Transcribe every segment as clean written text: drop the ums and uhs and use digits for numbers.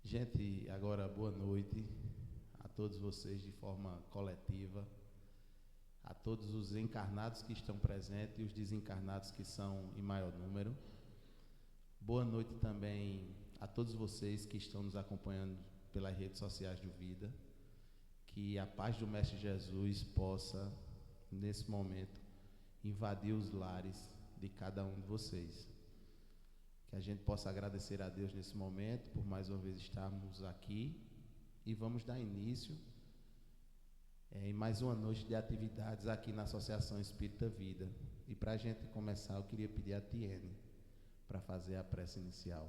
Gente, agora boa noite a todos vocês de forma coletiva, a todos os encarnados que estão presentes e os desencarnados que são em maior número. Boa noite também a todos vocês que estão nos acompanhando pelas redes sociais do Vida. Que a paz do Mestre Jesus possa, nesse momento, invadir os lares de cada um de vocês. Que a gente possa agradecer a Deus nesse momento por mais uma vez estarmos aqui e vamos dar início em mais uma noite de atividades aqui na Associação Espírita Vida. E para a gente começar, eu queria pedir a Tiene para fazer a prece inicial.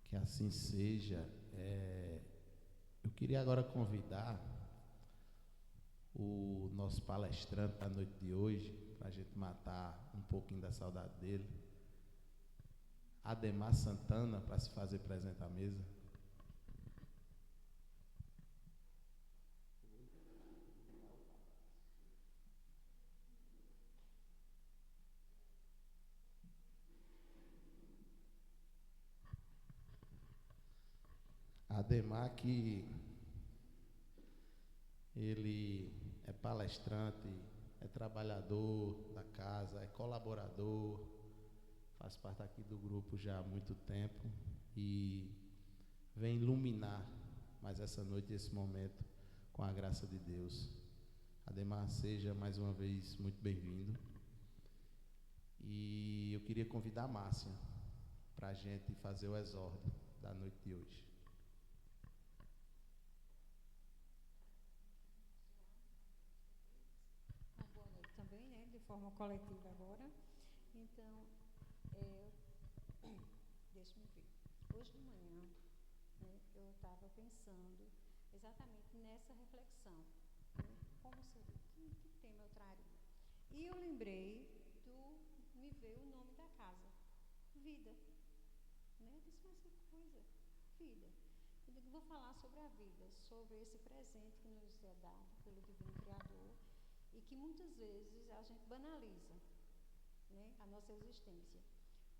Que assim seja. Eu queria agora convidar o nosso palestrante da noite de hoje, para a gente matar um pouquinho da saudade dele, Ademar Santana, para se fazer presente à mesa. Ademar, que ele é palestrante, é trabalhador da casa, é colaborador, faz parte aqui do grupo já há muito tempo e vem iluminar mais essa noite, esse momento, com a graça de Deus. Ademar, seja mais uma vez muito bem-vindo. E eu queria convidar a Márcia para a gente fazer o exórdio da noite de hoje. Boa noite também, né, de forma coletiva agora. Então, deixa-me ver. Hoje de manhã, né, eu estava pensando exatamente nessa reflexão, né, como seria, que tema eu traria. E eu lembrei me veio o nome da casa, Vida, né? Disse, mas que coisa, vida. Eu digo, vou falar sobre a vida, sobre esse presente que nos é dado pelo Divino Criador e que muitas vezes a gente banaliza, né, a nossa existência.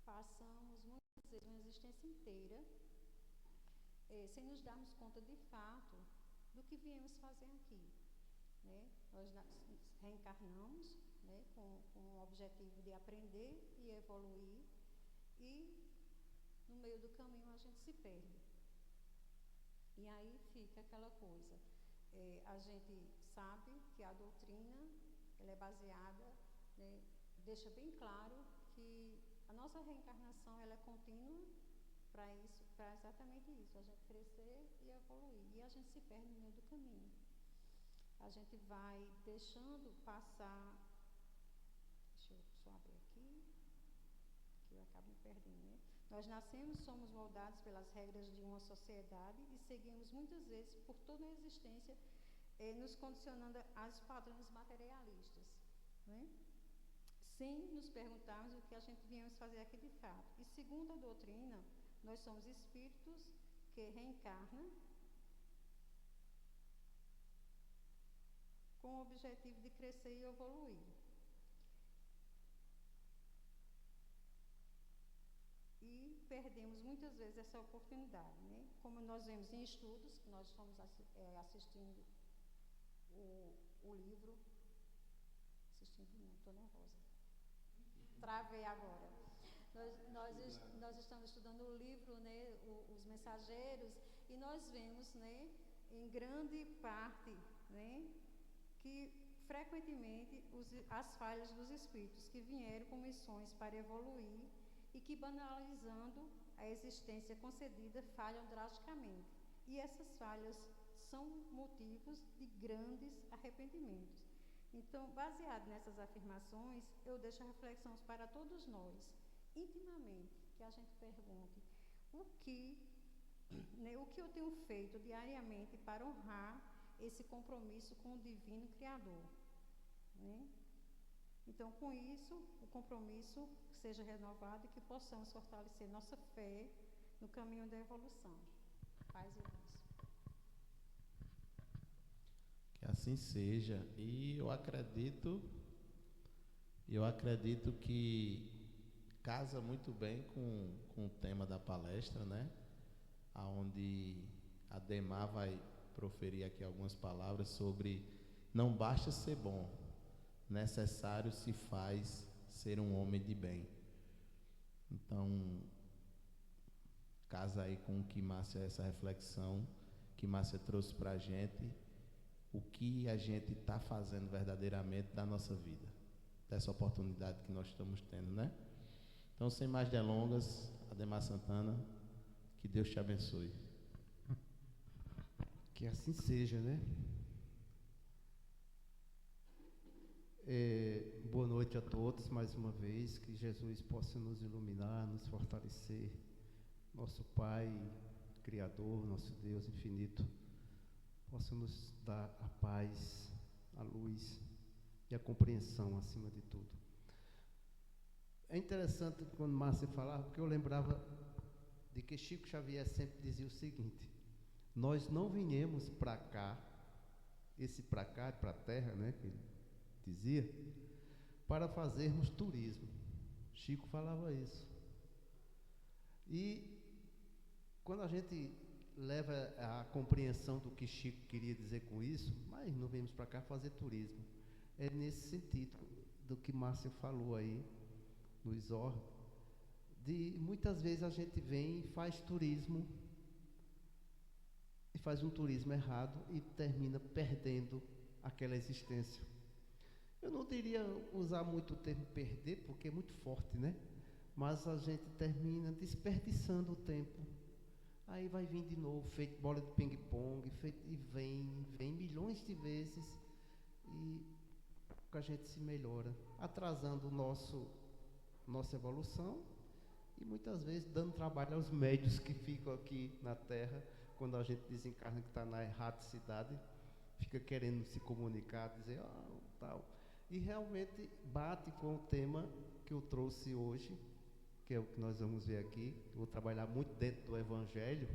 Passamos muitas vezes uma existência inteira sem nos darmos conta de fato do que viemos fazer aqui, né? Nós reencarnamos, né, com o objetivo de aprender e evoluir, e no meio do caminho a gente se perde. E aí fica aquela coisa, a gente sabe que a doutrina ela é baseada, né, deixa bem claro que a nossa reencarnação ela é contínua para isso, para exatamente isso, a gente crescer e evoluir, e a gente se perde no meio do caminho. A gente vai deixando passar, deixa eu só abrir aqui, que eu acabo me perdendo, né? Nós nascemos, somos moldados pelas regras de uma sociedade e seguimos muitas vezes por toda a existência, nos condicionando aos padrões materialistas, né? Sem nos perguntarmos o que a gente viemos fazer aqui de fato. E segundo a doutrina, nós somos espíritos que reencarnam com o objetivo de crescer e evoluir. E perdemos muitas vezes vezes essa oportunidade, né? Como nós vemos em estudos, nós estamos assistindo o livro, assistindo não, estou nervosa, travei agora. Nós estamos estudando o livro, né, os Mensageiros, e nós vemos, né, em grande parte, né, que frequentemente as falhas dos espíritos que vieram com missões para evoluir e que, banalizando a existência concedida, falham drasticamente. E essas falhas são motivos de grandes arrependimentos. Então, baseado nessas afirmações, eu deixo reflexões para todos nós, intimamente, que a gente pergunte o que eu tenho feito diariamente para honrar esse compromisso com o Divino Criador, né? Então, com isso, o compromisso seja renovado e que possamos fortalecer nossa fé no caminho da evolução. Paz e luz. Que assim seja. E eu acredito que casa muito bem com o tema da palestra, né? Onde a Demar vai proferir aqui algumas palavras sobre não basta ser bom, necessário se faz ser um homem de bem. Então, casa aí com o que Márcia, essa reflexão que Márcia trouxe para a gente, o que a gente está fazendo verdadeiramente da nossa vida, dessa oportunidade que nós estamos tendo, né? Então, sem mais delongas, Ademar Santana, que Deus te abençoe. Que assim seja, né? Boa noite a todos, mais uma vez, que Jesus possa nos iluminar, nos fortalecer, nosso Pai, Criador, nosso Deus infinito, possa nos dar a paz, a luz e a compreensão acima de tudo. É interessante quando Márcia falava, porque eu lembrava de que Chico Xavier sempre dizia o seguinte: nós não viemos para cá, para a terra, né, que ele dizia, para fazermos turismo. Chico falava isso. E quando a gente leva a compreensão do que Chico queria dizer com isso, mas não viemos para cá fazer turismo. É nesse sentido do que Márcia falou aí, no exordio, de muitas vezes a gente vem e faz turismo, e faz um turismo errado e termina perdendo aquela existência. Eu não diria usar muito o termo perder, porque é muito forte, né? Mas a gente termina desperdiçando o tempo. Aí vai vir de novo, feito bola de ping-pong, e vem milhões de vezes, e a gente se melhora, atrasando nossa evolução e muitas vezes dando trabalho aos médios que ficam aqui na Terra, quando a gente desencarna que está na erraticidade, fica querendo se comunicar, dizer, tal. E realmente bate com o tema que eu trouxe hoje, que é o que nós vamos ver aqui. Eu vou trabalhar muito dentro do Evangelho,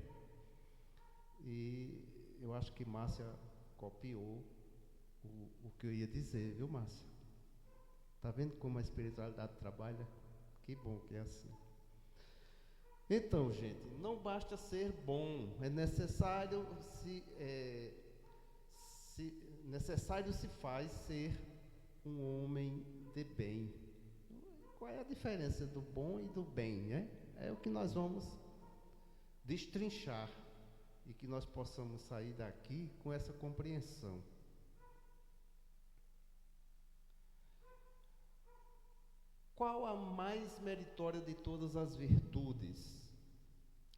e eu acho que Márcia copiou o que eu ia dizer, viu, Márcia? Está vendo como a espiritualidade trabalha? Que bom que é assim. Então, gente, não basta ser bom, é necessário necessário se faz ser um homem de bem. Qual é a diferença do bom e do bem, né? É o que nós vamos destrinchar e que nós possamos sair daqui com essa compreensão. Qual a mais meritória de todas as virtudes?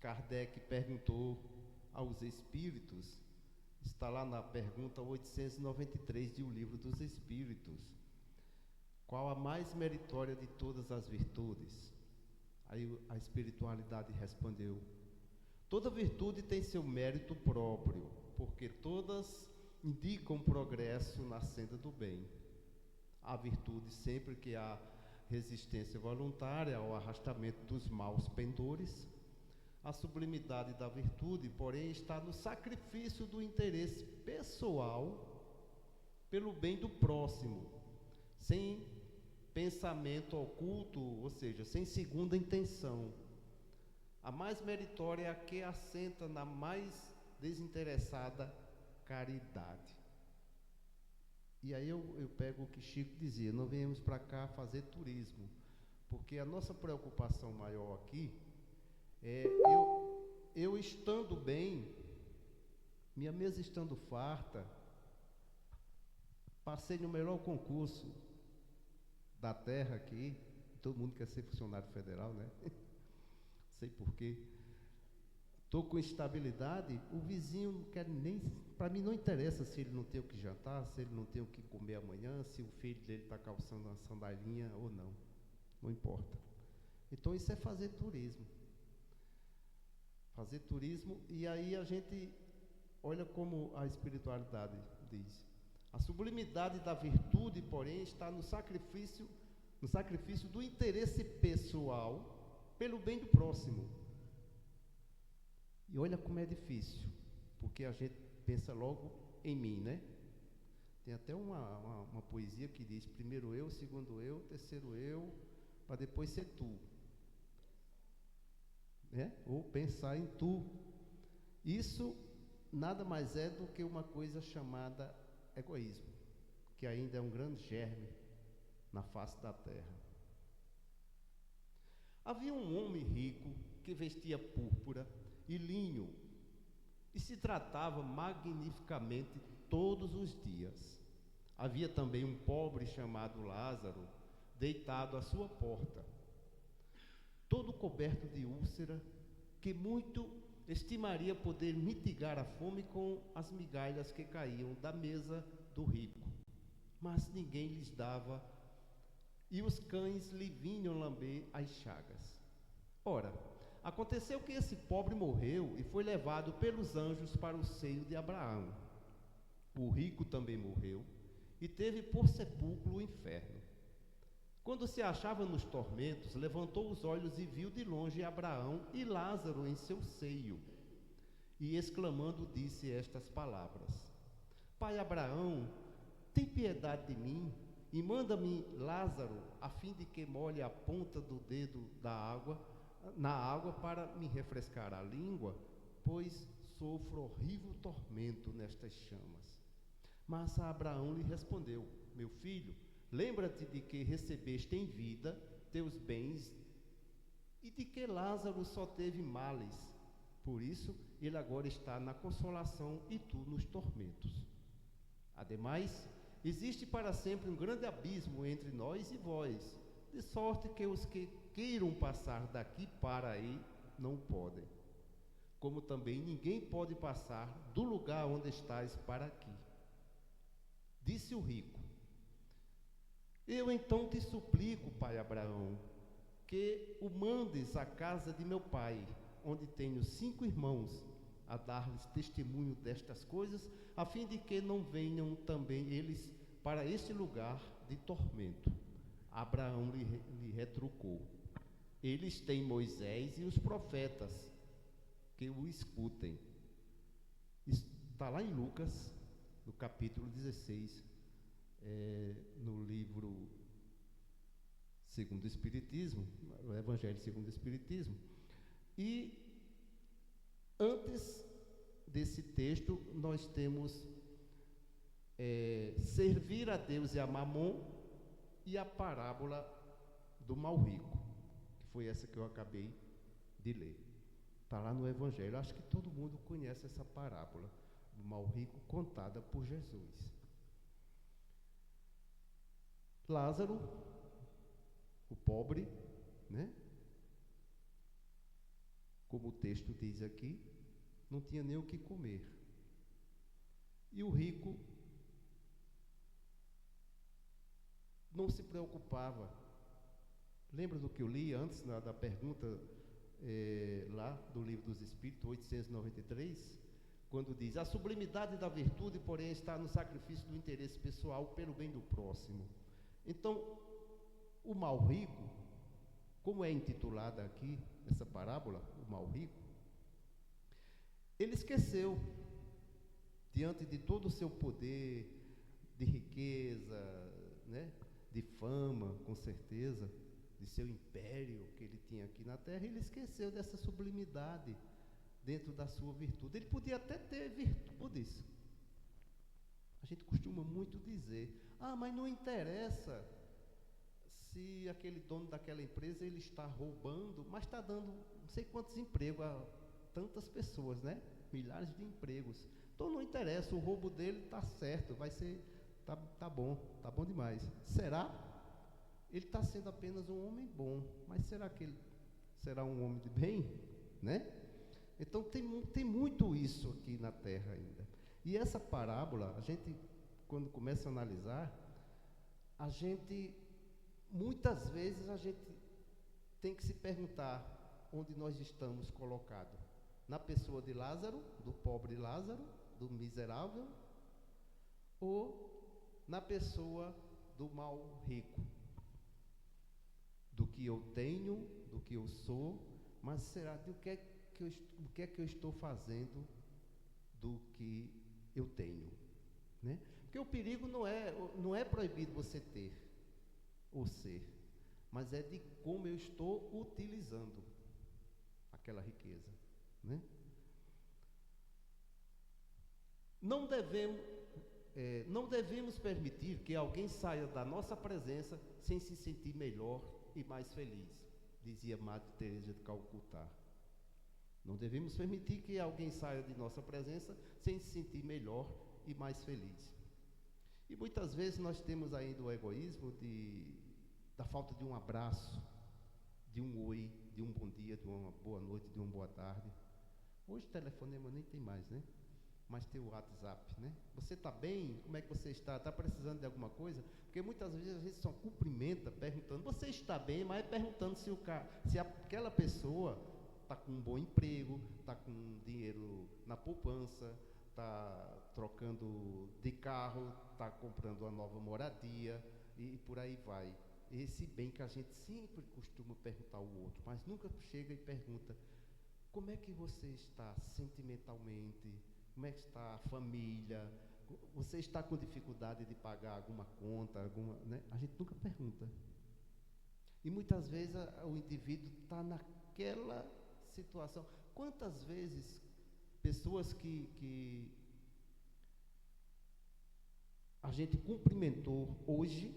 Kardec perguntou aos espíritos, está lá na pergunta 893 de O Livro dos Espíritos. Qual a mais meritória de todas as virtudes? Aí a espiritualidade respondeu: toda virtude tem seu mérito próprio, porque todas indicam progresso na senda do bem. A virtude, sempre que há resistência voluntária ao arrastamento dos maus pendores. A sublimidade da virtude, porém, está no sacrifício do interesse pessoal pelo bem do próximo, sem pensamento oculto, ou seja, sem segunda intenção. A mais meritória é a que assenta na mais desinteressada caridade. E aí eu pego o que Chico dizia: não viemos para cá fazer turismo, porque a nossa preocupação maior aqui é eu estando bem, minha mesa estando farta, passei no melhor concurso da terra aqui, todo mundo quer ser funcionário federal, né? Sei porquê. Estou com estabilidade, o vizinho não quer nem... Para mim não interessa se ele não tem o que jantar, se ele não tem o que comer amanhã, se o filho dele está calçando uma sandalinha ou não. Não importa. Então isso é fazer turismo. Fazer turismo, e aí a gente olha como a espiritualidade diz. A sublimidade da virtude, porém, está no sacrifício do interesse pessoal pelo bem do próximo. E olha como é difícil, porque a gente pensa logo em mim, né? Tem até uma poesia que diz: primeiro eu, segundo eu, terceiro eu, para depois ser tu. Né? Ou pensar em tu. Isso nada mais é do que uma coisa chamada egoísmo, que ainda é um grande germe na face da terra. Havia um homem rico que vestia púrpura e linho e se tratava magnificamente todos os dias. Havia também um pobre chamado Lázaro, deitado à sua porta, todo coberto de úlcera, que muito estimaria poder mitigar a fome com as migalhas que caíam da mesa do rico. Mas ninguém lhes dava, e os cães lhe vinham lamber as chagas. Ora, aconteceu que esse pobre morreu e foi levado pelos anjos para o seio de Abraão. O rico também morreu e teve por sepulcro o inferno. Quando se achava nos tormentos, levantou os olhos e viu de longe Abraão e Lázaro em seu seio. E exclamando, disse estas palavras: Pai Abraão, tem piedade de mim e manda-me Lázaro, a fim de que molhe a ponta do dedo na água para me refrescar a língua, pois sofro horrível tormento nestas chamas. Mas Abraão lhe respondeu: Meu filho, lembra-te de que recebeste em vida teus bens e de que Lázaro só teve males. Por isso, ele agora está na consolação e tu nos tormentos. Ademais, existe para sempre um grande abismo entre nós e vós, de sorte que os que queiram passar daqui para aí não podem. Como também ninguém pode passar do lugar onde estás para aqui. Disse o rico: Eu então te suplico, pai Abraão, que o mandes à casa de meu pai, onde tenho 5 irmãos, a dar-lhes testemunho destas coisas, a fim de que não venham também eles para este lugar de tormento. Abraão lhe retrucou: Eles têm Moisés e os profetas, que o escutem. Está lá em Lucas, no capítulo 16, no livro segundo o Espiritismo, o Evangelho segundo o Espiritismo. E antes desse texto, nós temos servir a Deus e a Mamon e a parábola do mal rico, que foi essa que eu acabei de ler. Está lá no Evangelho. Acho que todo mundo conhece essa parábola do mal rico contada por Jesus. Lázaro, o pobre, né? Como o texto diz aqui, não tinha nem o que comer. E o rico não se preocupava. Lembra do que eu li antes, da pergunta lá do Livro dos Espíritos, 893, quando diz: a sublimidade da virtude, porém, está no sacrifício do interesse pessoal pelo bem do próximo. Então, o mal rico, como é intitulada aqui essa parábola, o mal rico, ele esqueceu, diante de todo o seu poder, de riqueza, né, de fama, com certeza, de seu império que ele tinha aqui na terra, ele esqueceu dessa sublimidade dentro da sua virtude. Ele podia até ter virtudes. A gente costuma muito dizer, mas não interessa se aquele dono daquela empresa ele está roubando, mas está dando não sei quantos empregos a tantas pessoas, né? Milhares de empregos. Então não interessa, o roubo dele está certo, vai ser, tá bom demais. Será? Ele está sendo apenas um homem bom, mas será que ele será um homem de bem, né? Então tem muito isso aqui na terra ainda. E essa parábola, a gente, quando começa a analisar, muitas vezes a gente tem que se perguntar onde nós estamos colocados. Na pessoa de Lázaro, do pobre Lázaro, do miserável, ou na pessoa do mau rico. Do que eu tenho, do que eu sou, mas será do que é que eu estou fazendo do que eu tenho, né? Porque o perigo não é proibido você ter ou ser, mas é de como eu estou utilizando aquela riqueza, né? Não devemos permitir que alguém saia da nossa presença sem se sentir melhor e mais feliz, dizia Madre Teresa de Calcutá. Não devemos permitir que alguém saia de nossa presença sem se sentir melhor e mais feliz. E muitas vezes nós temos ainda o egoísmo da falta de um abraço, de um oi, de um bom dia, de uma boa noite, de uma boa tarde. Hoje telefonema nem tem mais, né? Mas tem o WhatsApp, né? Você está bem? Como é que você está? Está precisando de alguma coisa? Porque muitas vezes a gente só cumprimenta perguntando, você está bem? Mas perguntando se aquela pessoa está com um bom emprego, está com dinheiro na poupança, está trocando de carro, está comprando uma nova moradia e por aí vai. Esse bem que a gente sempre costuma perguntar ao outro, mas nunca chega e pergunta, como é que você está sentimentalmente? Como é que está a família? Você está com dificuldade de pagar alguma conta, né? A gente nunca pergunta. E muitas vezes o indivíduo está naquela situação. Quantas vezes pessoas que a gente cumprimentou hoje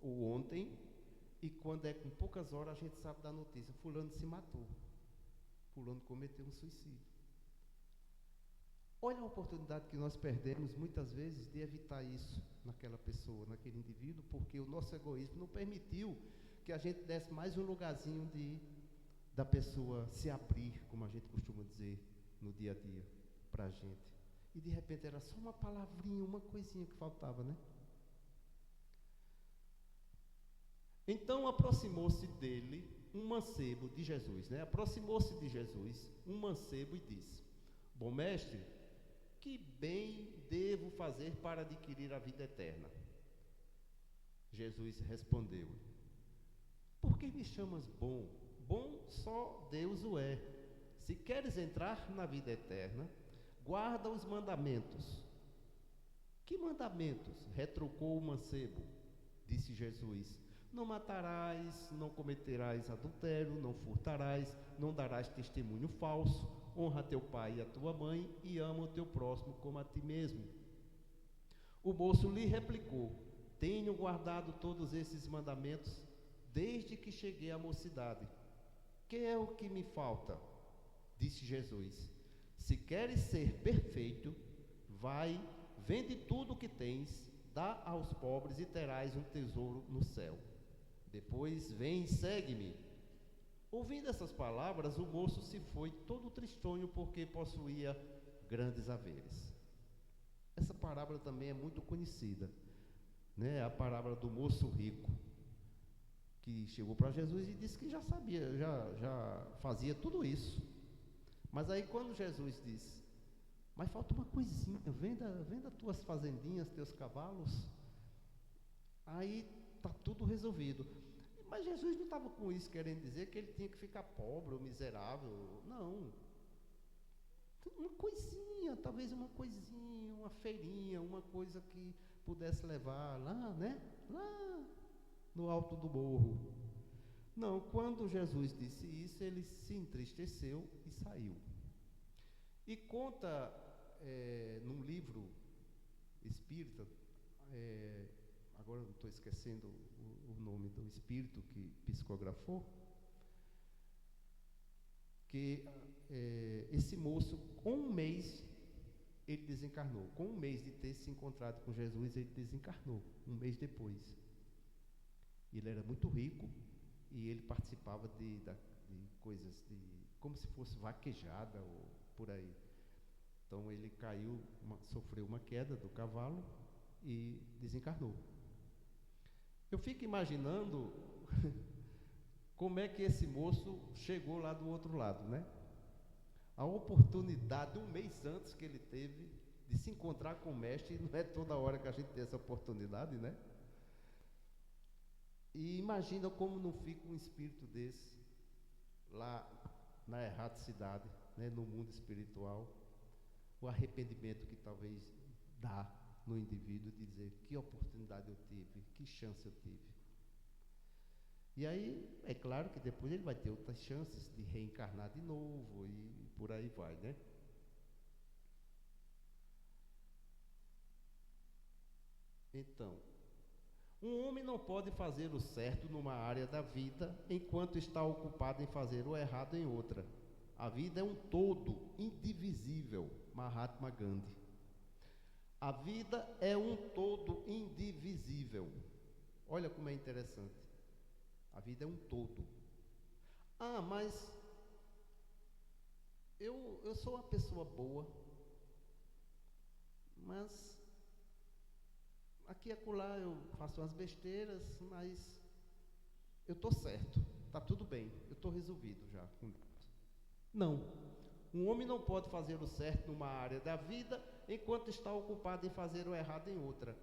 ou ontem, e quando é com poucas horas a gente sabe da notícia, fulano se matou, fulano cometeu um suicídio. Olha a oportunidade que nós perdemos muitas vezes de evitar isso naquela pessoa, naquele indivíduo, porque o nosso egoísmo não permitiu que a gente desse mais um lugarzinho da pessoa se abrir, como a gente costuma dizer no dia a dia, para a gente. E de repente era só uma palavrinha, uma coisinha que faltava, né? Então aproximou-se dele um mancebo de Jesus, né? Aproximou-se de Jesus um mancebo e disse, bom mestre, que bem devo fazer para adquirir a vida eterna? Jesus respondeu, por que me chamas bom? Bom só Deus o é. Se queres entrar na vida eterna, guarda os mandamentos. Que mandamentos? Retrucou o mancebo. Disse Jesus, não matarás, não cometerás adultério, não furtarás, não darás testemunho falso, honra teu pai e a tua mãe e ama o teu próximo como a ti mesmo. O moço lhe replicou, tenho guardado todos esses mandamentos desde que cheguei à mocidade. Que é o que me falta? Disse Jesus, se queres ser perfeito, vai, vende tudo o que tens, dá aos pobres e terás um tesouro no céu. Depois vem e segue-me. Ouvindo essas palavras, o moço se foi todo tristonho porque possuía grandes haveres. Essa parábola também é muito conhecida, né? A parábola do moço rico, que chegou para Jesus e disse que já sabia, já fazia tudo isso. Mas aí quando Jesus disse, mas falta uma coisinha, venda tuas fazendinhas, teus cavalos, aí está tudo resolvido. Mas Jesus não estava com isso querendo dizer que ele tinha que ficar pobre ou miserável, não. Uma coisinha, talvez uma coisinha, uma feirinha, uma coisa que pudesse levar lá, né? Lá no alto do morro. Não, quando Jesus disse isso, ele se entristeceu e saiu. E conta num livro espírita, agora não estou esquecendo o nome do espírito que psicografou, que esse moço, com um mês, ele desencarnou. Com um mês de ter se encontrado com Jesus, ele desencarnou, um mês depois. Ele era muito rico e ele participava de coisas, como se fosse vaquejada ou por aí. Então ele caiu, sofreu uma queda do cavalo e desencarnou. Eu fico imaginando como é que esse moço chegou lá do outro lado, né? A oportunidade, um mês antes que ele teve de se encontrar com o mestre, não é toda hora que a gente tem essa oportunidade, né? E imagina como não fica um espírito desse lá na erraticidade, né, no mundo espiritual, o arrependimento que talvez dá no indivíduo de dizer que oportunidade eu tive, que chance eu tive. E aí, é claro que depois ele vai ter outras chances de reencarnar de novo e por aí vai, né? Então, um homem não pode fazer o certo numa área da vida enquanto está ocupado em fazer o errado em outra. A vida é um todo indivisível. Mahatma Gandhi. A vida é um todo indivisível. Olha como é interessante. A vida é um todo. Ah, mas eu sou uma pessoa boa, mas aqui e acolá eu faço umas besteiras, mas eu estou certo, está tudo bem, eu estou resolvido já com Deus. Não. Um homem não pode fazer o certo numa área da vida enquanto está ocupado em fazer o errado em outra.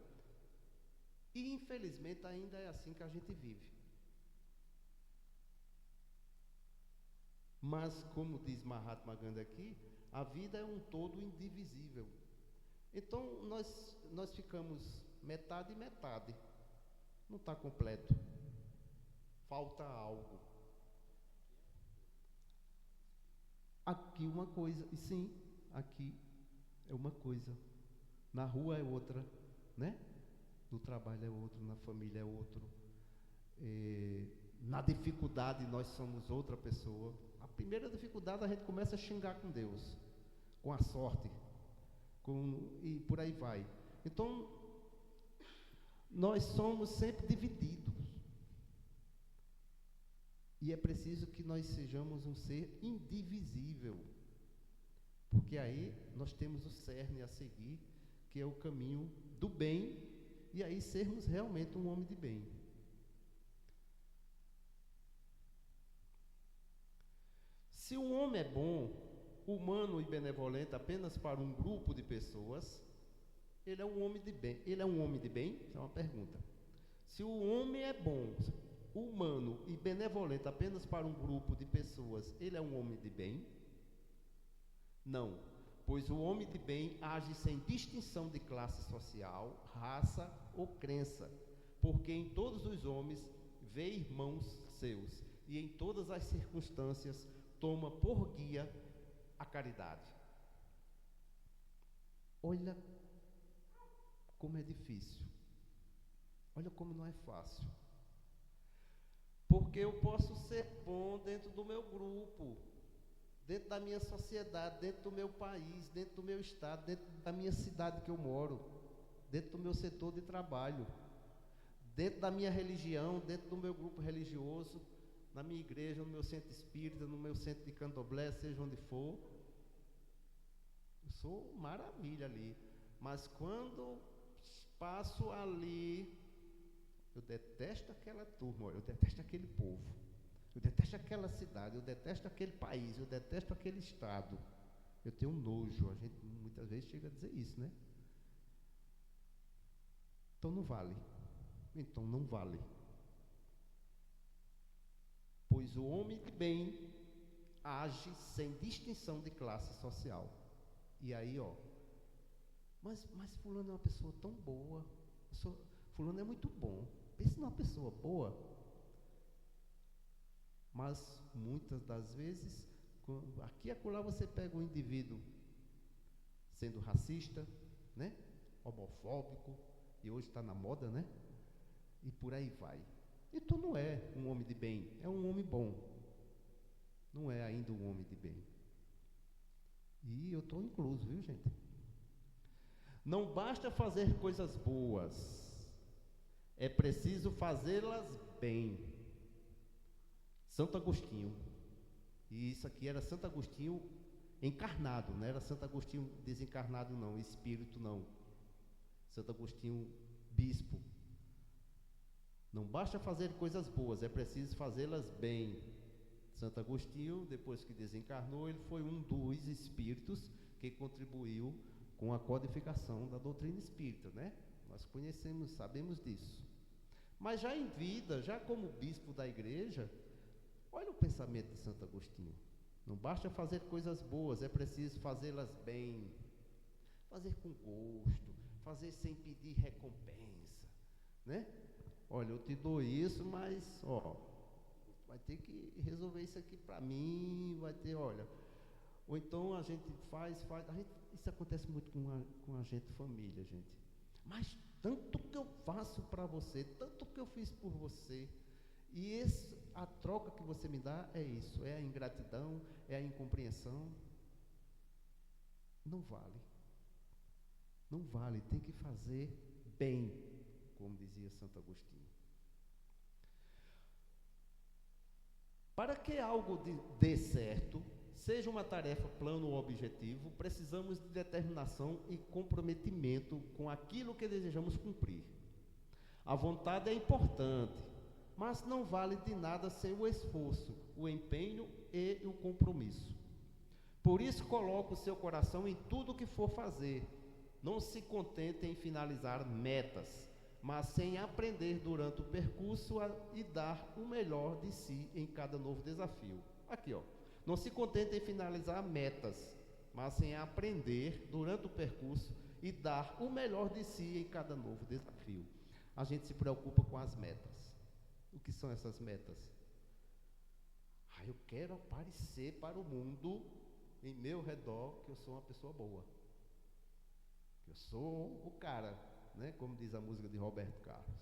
E infelizmente ainda é assim que a gente vive. Mas, como diz Mahatma Gandhi aqui, a vida é um todo indivisível. Então nós ficamos metade e metade. Não está completo. Falta algo. Aqui uma coisa, e sim, aqui é uma coisa. Na rua é outra, né? No trabalho é outro, na família é outro. Na dificuldade nós somos outra pessoa. A primeira dificuldade a gente começa a xingar com Deus, com a sorte, e por aí vai. Então, nós somos sempre divididos. E é preciso que nós sejamos um ser indivisível. Porque aí nós temos o cerne a seguir, que é o caminho do bem, e aí sermos realmente um homem de bem. Se um homem é bom, humano e benevolente apenas para um grupo de pessoas, ele é um homem de bem. Ele é um homem de bem? Essa é uma pergunta. Se o homem é bom, humano e benevolente apenas para um grupo de pessoas, ele é um homem de bem? Não, pois o homem de bem age sem distinção de classe social, raça ou crença, porque em todos os homens vê irmãos seus, e em todas as circunstâncias toma por guia a caridade. Olha como é difícil. Olha como não é fácil. Porque eu posso ser bom dentro do meu grupo, dentro da minha sociedade, dentro do meu país, dentro do meu estado, dentro da minha cidade que eu moro, dentro do meu setor de trabalho, dentro da minha religião, dentro do meu grupo religioso, na minha igreja, no meu centro espírita, no meu centro de candomblé, seja onde for. Eu sou maravilha ali. Mas quando passo ali, eu detesto aquela turma, eu detesto aquele povo, eu detesto aquela cidade, eu detesto aquele país, eu detesto aquele estado. Eu tenho nojo, a gente muitas vezes chega a dizer isso, né? Então não vale. Então não vale. Pois o homem de bem age sem distinção de classe social. E aí, mas fulano é uma pessoa tão boa, fulano é muito bom. Pense numa pessoa boa. Mas, muitas das vezes, aqui e acolá você pega um indivíduo sendo racista, né? Homofóbico, e hoje está na moda, né? E por aí vai. Então não é um homem de bem, é um homem bom. Não é ainda um homem de bem. E eu estou incluso, viu, gente? Não basta fazer coisas boas, é preciso fazê-las bem. Santo Agostinho. E isso aqui era Santo Agostinho encarnado, não era Santo Agostinho desencarnado não, espírito não. Santo Agostinho bispo. Não basta fazer coisas boas, é preciso fazê-las bem. Santo Agostinho, depois que desencarnou, ele foi um dos espíritos que contribuiu com a codificação da doutrina espírita, né? Nós conhecemos, sabemos disso. Mas já em vida, já como bispo da igreja, olha o pensamento de Santo Agostinho. Não basta fazer coisas boas, é preciso fazê-las bem. Fazer com gosto, fazer sem pedir recompensa, né? Olha, eu te dou isso, mas, vai ter que resolver isso aqui para mim, vai ter, olha. Ou então a gente faz, isso acontece muito com a gente, família, gente. Mas tanto que eu faço para você, tanto que eu fiz por você, e a troca que você me dá é isso, é a ingratidão, é a incompreensão. Não vale. Não vale, tem que fazer bem, como dizia Santo Agostinho. Para que algo dê certo, seja uma tarefa, plano ou objetivo, precisamos de determinação e comprometimento com aquilo que desejamos cumprir. A vontade é importante, mas não vale de nada sem o esforço, o empenho e o compromisso. Por isso, coloque o seu coração em tudo o que for fazer. Não se contente em finalizar metas, mas em aprender durante o percurso e dar o melhor de si em cada novo desafio. Aqui, não se contente em finalizar metas, mas em aprender durante o percurso e dar o melhor de si em cada novo desafio. A gente se preocupa com as metas. O que são essas metas? Eu quero aparecer para o mundo em meu redor que eu sou uma pessoa boa. Que eu sou o cara, né? Como diz a música de Roberto Carlos.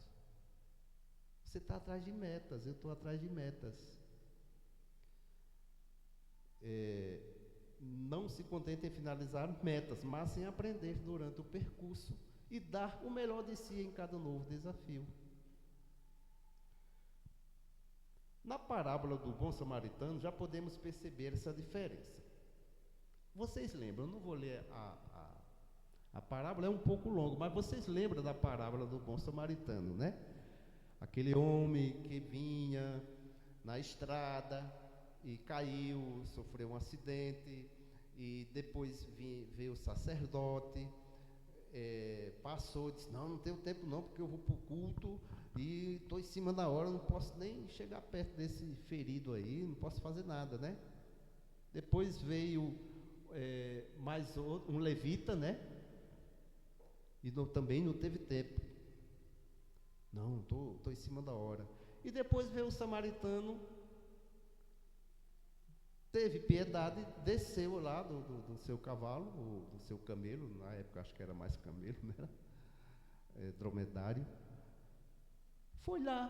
Você está atrás de metas, eu estou atrás de metas. Não se contente em finalizar metas, mas em aprender durante o percurso e dar o melhor de si em cada novo desafio. Na parábola do bom samaritano, já podemos perceber essa diferença. Vocês lembram, eu não vou ler a parábola, é um pouco longo, mas vocês lembram da parábola do bom samaritano, né? Aquele homem que vinha na estrada e caiu, sofreu um acidente, e depois veio o sacerdote, passou, disse, não tenho tempo não, porque eu vou para o culto, e estou em cima da hora, não posso nem chegar perto desse ferido aí, não posso fazer nada, né? Depois veio mais um levita, né? E também não teve tempo. Não, estou em cima da hora. E depois veio o samaritano, teve piedade, desceu lá do seu cavalo, ou do seu camelo, na época acho que era mais camelo, né? Dromedário. Foi lá,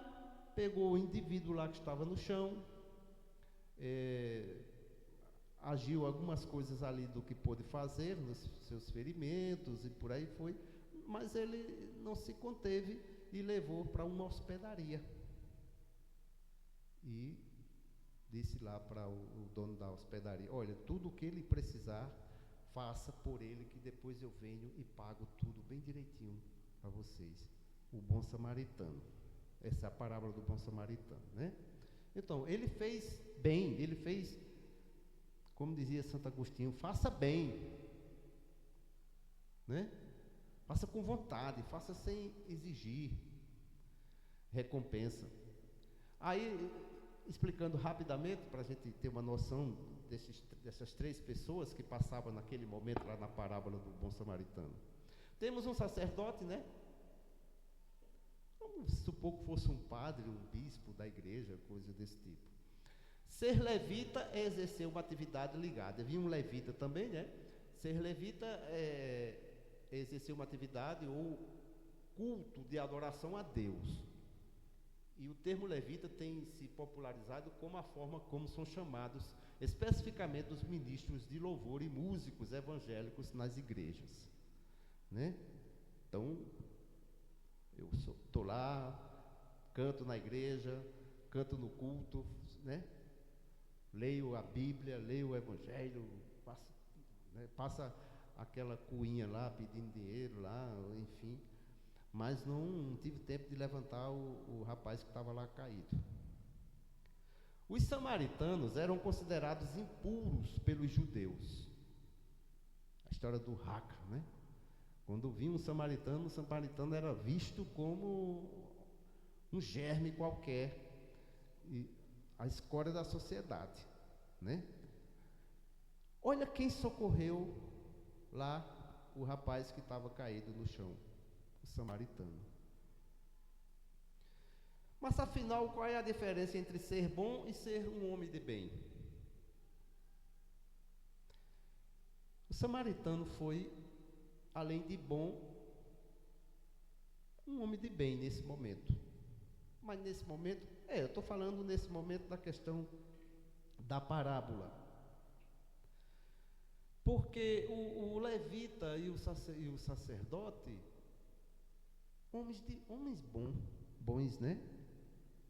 pegou o indivíduo lá que estava no chão, agiu algumas coisas ali do que pôde fazer, nos seus ferimentos e por aí foi, mas ele não se conteve e levou para uma hospedaria. E disse lá para o dono da hospedaria, olha, tudo o que ele precisar, faça por ele, que depois eu venho e pago tudo bem direitinho para vocês. O bom samaritano. Essa é a parábola do bom samaritano, né? Então, ele fez bem, ele fez, como dizia Santo Agostinho, faça bem, né? Faça com vontade, faça sem exigir recompensa. Aí, explicando rapidamente, para a gente ter uma noção dessas três pessoas que passavam naquele momento lá na parábola do bom samaritano. Temos um sacerdote, né? vamos supor que fosse um padre, um bispo da igreja, coisa desse tipo. Ser levita é exercer uma atividade ligada. Havia um levita também, né? Ser levita é exercer uma atividade ou culto de adoração a Deus. E o termo levita tem se popularizado como a forma como são chamados especificamente os ministros de louvor e músicos evangélicos nas igrejas, né? Então, eu estou lá, canto na igreja, canto no culto, né? Leio a Bíblia, leio o Evangelho, passa aquela cuinha lá pedindo dinheiro lá, enfim, mas não tive tempo de levantar o rapaz que estava lá caído. Os samaritanos eram considerados impuros pelos judeus. A história do Raca, né? Quando vinha um samaritano, o samaritano era visto como um germe qualquer, e a escória da sociedade, né? Olha quem socorreu lá o rapaz que estava caído no chão, o samaritano. Mas afinal, qual é a diferença entre ser bom e ser um homem de bem? O samaritano foi, além de bom, um homem de bem nesse momento. Mas nesse momento, eu estou falando nesse momento da questão da parábola. Porque o levita e o sacerdote, homens bons, né?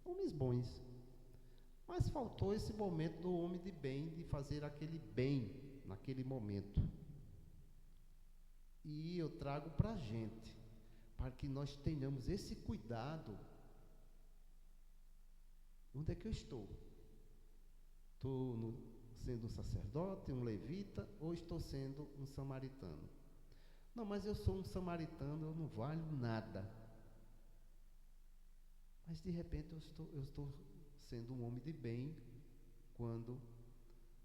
Homens bons. Mas faltou esse momento do homem de bem, de fazer aquele bem naquele momento. E eu trago para a gente, para que nós tenhamos esse cuidado. Onde é que eu estou? Estou sendo um sacerdote, um levita, ou estou sendo um samaritano? Não, mas eu sou um samaritano, eu não valho nada. Mas de repente eu estou sendo um homem de bem quando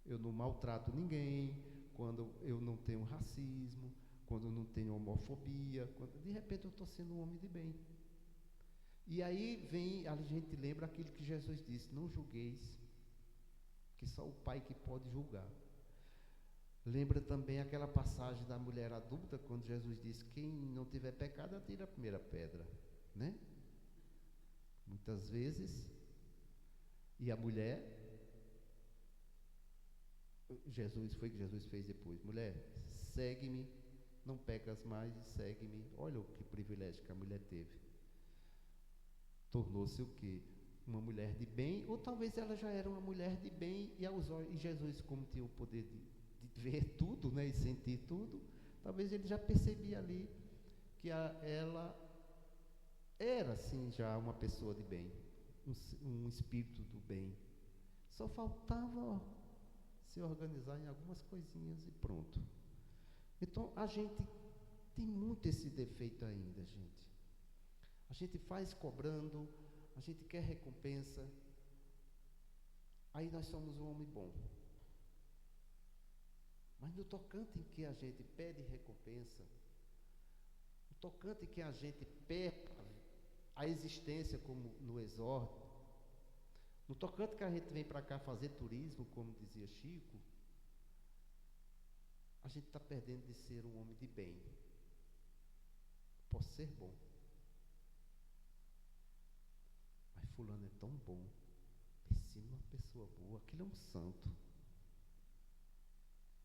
eu não maltrato ninguém, quando eu não tenho racismo, quando eu não tenho homofobia, de repente eu estou sendo um homem de bem. E aí a gente lembra aquilo que Jesus disse: não julgueis, que só o Pai que pode julgar. Lembra também aquela passagem da mulher adulta, quando Jesus disse: quem não tiver pecado, atira a primeira pedra, né? Muitas vezes, e a mulher, foi o que Jesus fez depois: mulher, segue-me, não pecas mais e segue-me. Olha que privilégio que a mulher teve. Tornou-se o quê? Uma mulher de bem, ou talvez ela já era uma mulher de bem, e Jesus, como tinha o poder de ver tudo, né, e sentir tudo, talvez ele já percebia ali que ela era sim já uma pessoa de bem, um espírito do bem. Só faltava se organizar em algumas coisinhas e pronto. Então a gente tem muito esse defeito ainda, gente. A gente faz cobrando, a gente quer recompensa, aí nós somos um homem bom. Mas no tocante em que a gente pede recompensa, no tocante em que a gente perde a existência, como no exórdio, no tocante que a gente vem para cá fazer turismo, como dizia Chico, a gente está perdendo de ser um homem de bem. Posso ser bom, mas fulano é tão bom, pense numa pessoa boa, aquilo é um santo.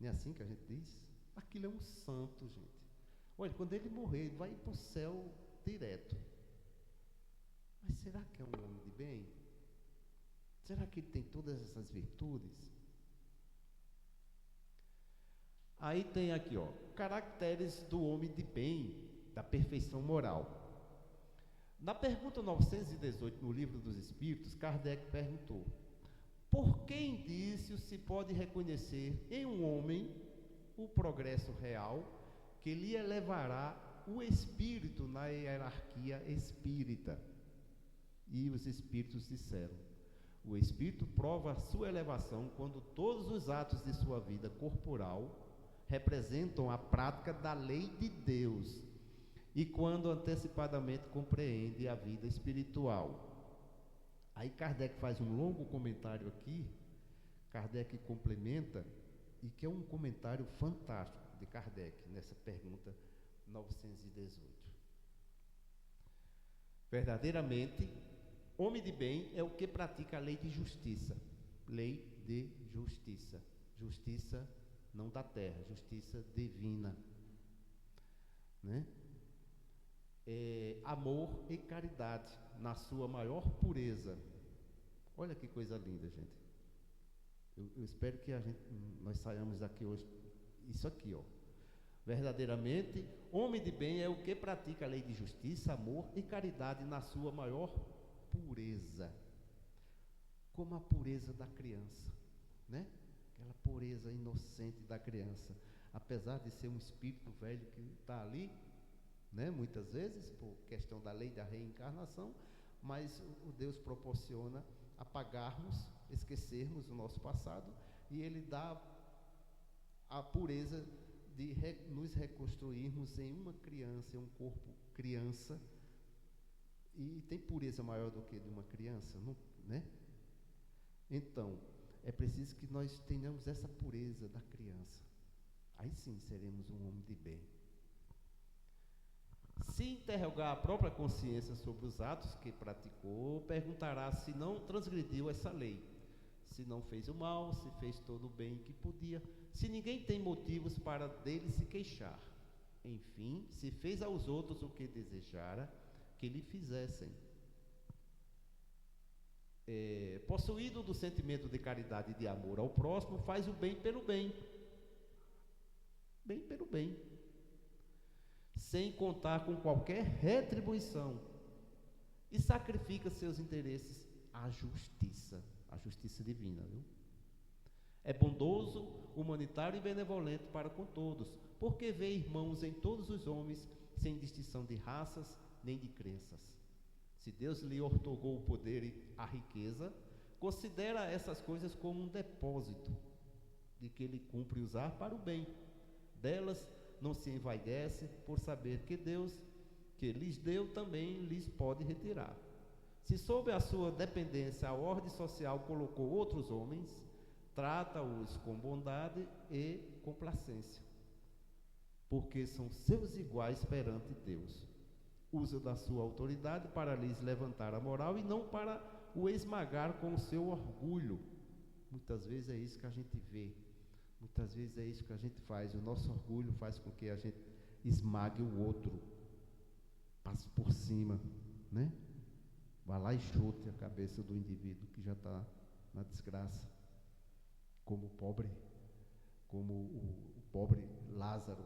Não é assim que a gente diz? Aquilo é um santo, gente. Olha, quando ele morrer, ele vai para o céu direto. Mas será que é um homem de bem? Será que ele tem todas essas virtudes? Aí tem aqui, caracteres do homem de bem, da perfeição moral. Na pergunta 918, no Livro dos Espíritos, Kardec perguntou: por que indício se pode reconhecer em um homem o progresso real que lhe elevará o espírito na hierarquia espírita? E os espíritos disseram: o espírito prova a sua elevação quando todos os atos de sua vida corporal representam a prática da lei de Deus e quando antecipadamente compreende a vida espiritual. Aí Kardec faz um longo comentário aqui, Kardec complementa, e que é um comentário fantástico de Kardec nessa pergunta 918. Verdadeiramente, homem de bem é o que pratica a lei de justiça. Lei de justiça. Justiça não da terra, justiça divina. Né? Amor e caridade na sua maior pureza. Olha que coisa linda, gente. Eu espero que nós saiamos daqui hoje. Isso aqui, ó. Verdadeiramente, homem de bem é o que pratica a lei de justiça, amor e caridade na sua maior pureza. Como a pureza da criança, né? Aquela pureza inocente da criança. Apesar de ser um espírito velho que está ali, né? Muitas vezes, por questão da lei da reencarnação, mas o Deus proporciona apagarmos, esquecermos o nosso passado, e Ele dá a pureza de nos reconstruirmos em uma criança, em um corpo criança. E tem pureza maior do que de uma criança, não, né? Então, é preciso que nós tenhamos essa pureza da criança. Aí sim seremos um homem de bem. Se interrogar a própria consciência sobre os atos que praticou, perguntará se não transgrediu essa lei, se não fez o mal, se fez todo o bem que podia, se ninguém tem motivos para dele se queixar. Enfim, se fez aos outros o que desejara que lhe fizessem. Possuído do sentimento de caridade e de amor ao próximo, faz o bem pelo bem. Bem pelo bem. Sem contar com qualquer retribuição. E sacrifica seus interesses à justiça. A justiça divina, viu? É bondoso, humanitário e benevolente para com todos, porque vê irmãos em todos os homens, sem distinção de raças nem de crenças. Se Deus lhe outorgou o poder e a riqueza, considera essas coisas como um depósito de que ele cumpre usar para o bem. Delas não se envaidece por saber que Deus, que lhes deu, também lhes pode retirar. Se sob a sua dependência a ordem social colocou outros homens, trata-os com bondade e complacência, porque são seus iguais perante Deus. Usa da sua autoridade para lhes levantar a moral e não para o esmagar com o seu orgulho. Muitas vezes é isso que a gente vê, muitas vezes é isso que a gente faz. O nosso orgulho faz com que a gente esmague o outro, passe por cima, né? Vá lá e chute a cabeça do indivíduo que já está na desgraça, como o pobre Lázaro,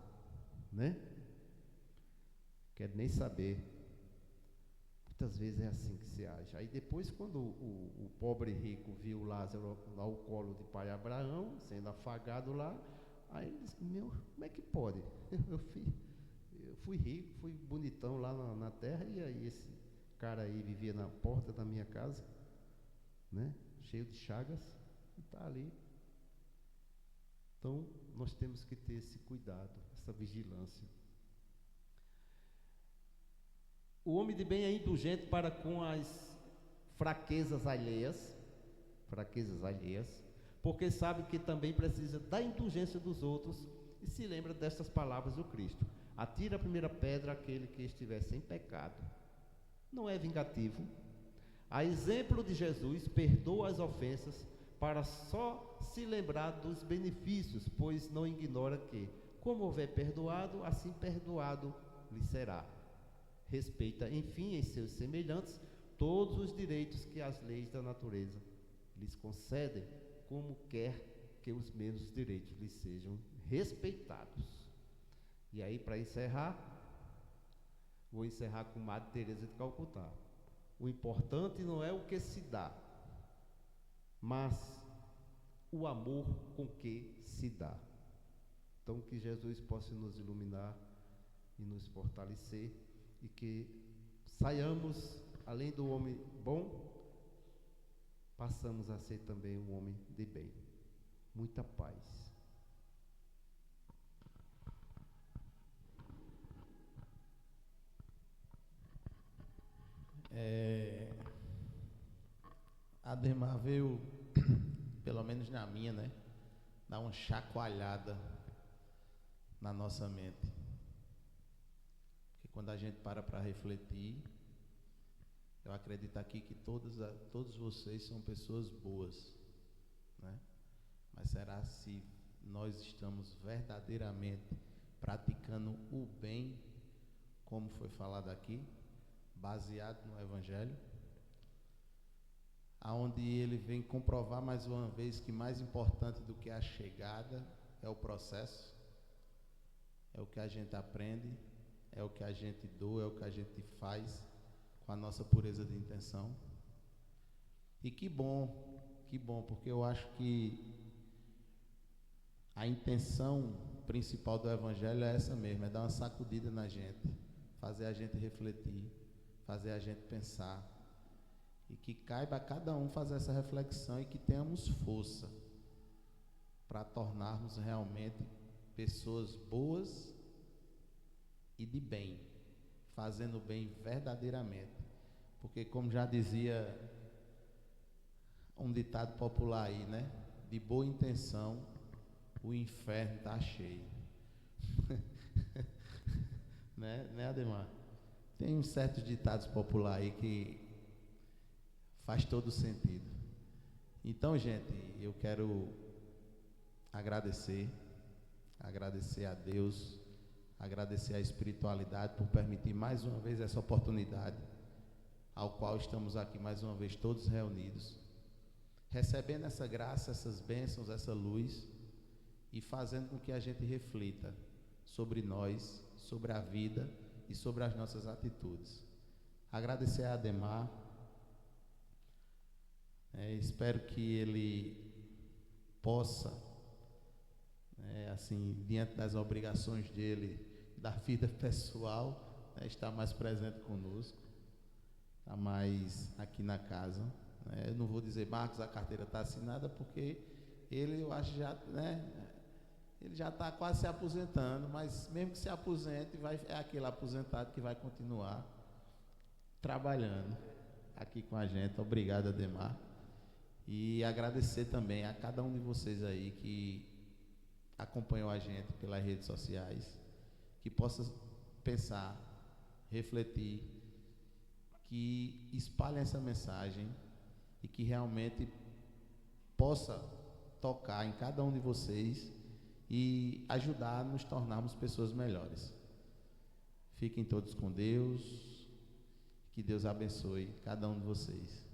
né? Quer nem saber. Muitas vezes é assim que se age. Aí depois, quando o pobre rico viu Lázaro ao colo de pai Abraão, sendo afagado lá, aí ele disse: como é que pode? Eu fui rico, fui bonitão lá na terra, e aí esse cara aí vivia na porta da minha casa, né? Cheio de chagas, e está ali. Então, nós temos que ter esse cuidado, essa vigilância. O homem de bem é indulgente para com as fraquezas alheias, porque sabe que também precisa da indulgência dos outros e se lembra destas palavras do Cristo: atira a primeira pedra aquele que estiver sem pecado. Não é vingativo. A exemplo de Jesus, perdoa as ofensas para só se lembrar dos benefícios, pois não ignora que, como houver perdoado, assim perdoado lhe será. Respeita, enfim, em seus semelhantes, todos os direitos que as leis da natureza lhes concedem, como quer que os mesmos direitos lhes sejam respeitados. E aí, para encerrar, vou encerrar com Madre Teresa de Calcutá. O importante não é o que se dá, mas o amor com que se dá. Então, que Jesus possa nos iluminar e nos fortalecer, e que saiamos, além do homem bom, passamos a ser também um homem de bem. Muita paz. Ademar veio, pelo menos na minha, né, dar uma chacoalhada na nossa mente. Porque quando a gente para refletir, eu acredito aqui que todos vocês são pessoas boas, né? Mas será se nós estamos verdadeiramente praticando o bem, como foi falado aqui, baseado no Evangelho? Aonde ele vem comprovar mais uma vez que mais importante do que a chegada é o processo, é o que a gente aprende, é o que a gente doa, é o que a gente faz com a nossa pureza de intenção. E que bom, porque eu acho que a intenção principal do Evangelho é essa mesmo, é dar uma sacudida na gente, fazer a gente refletir, fazer a gente pensar, e que caiba a cada um fazer essa reflexão e que tenhamos força para tornarmos realmente pessoas boas e de bem, fazendo bem verdadeiramente. Porque, como já dizia um ditado popular aí, né? De boa intenção, o inferno está cheio. né, Ademar? Tem uns certos ditados populares aí que faz todo sentido. Então, gente, eu quero agradecer a Deus, agradecer a espiritualidade por permitir mais uma vez essa oportunidade, ao qual estamos aqui mais uma vez todos reunidos, recebendo essa graça, essas bênçãos, essa luz, e fazendo com que a gente reflita sobre nós, sobre a vida e sobre as nossas atitudes. Agradecer a Ademar, espero que ele possa, assim, diante das obrigações dele, da vida pessoal, estar mais presente conosco, estar mais aqui na casa. Eu não vou dizer, Marcos, a carteira está assinada, porque ele, eu acho, ele já está quase se aposentando, mas mesmo que se aposente, é aquele aposentado que vai continuar trabalhando aqui com a gente. Obrigado, Ademar. E agradecer também a cada um de vocês aí que acompanhou a gente pelas redes sociais, que possa pensar, refletir, que espalhem essa mensagem e que realmente possa tocar em cada um de vocês e ajudar a nos tornarmos pessoas melhores. Fiquem todos com Deus, que Deus abençoe cada um de vocês.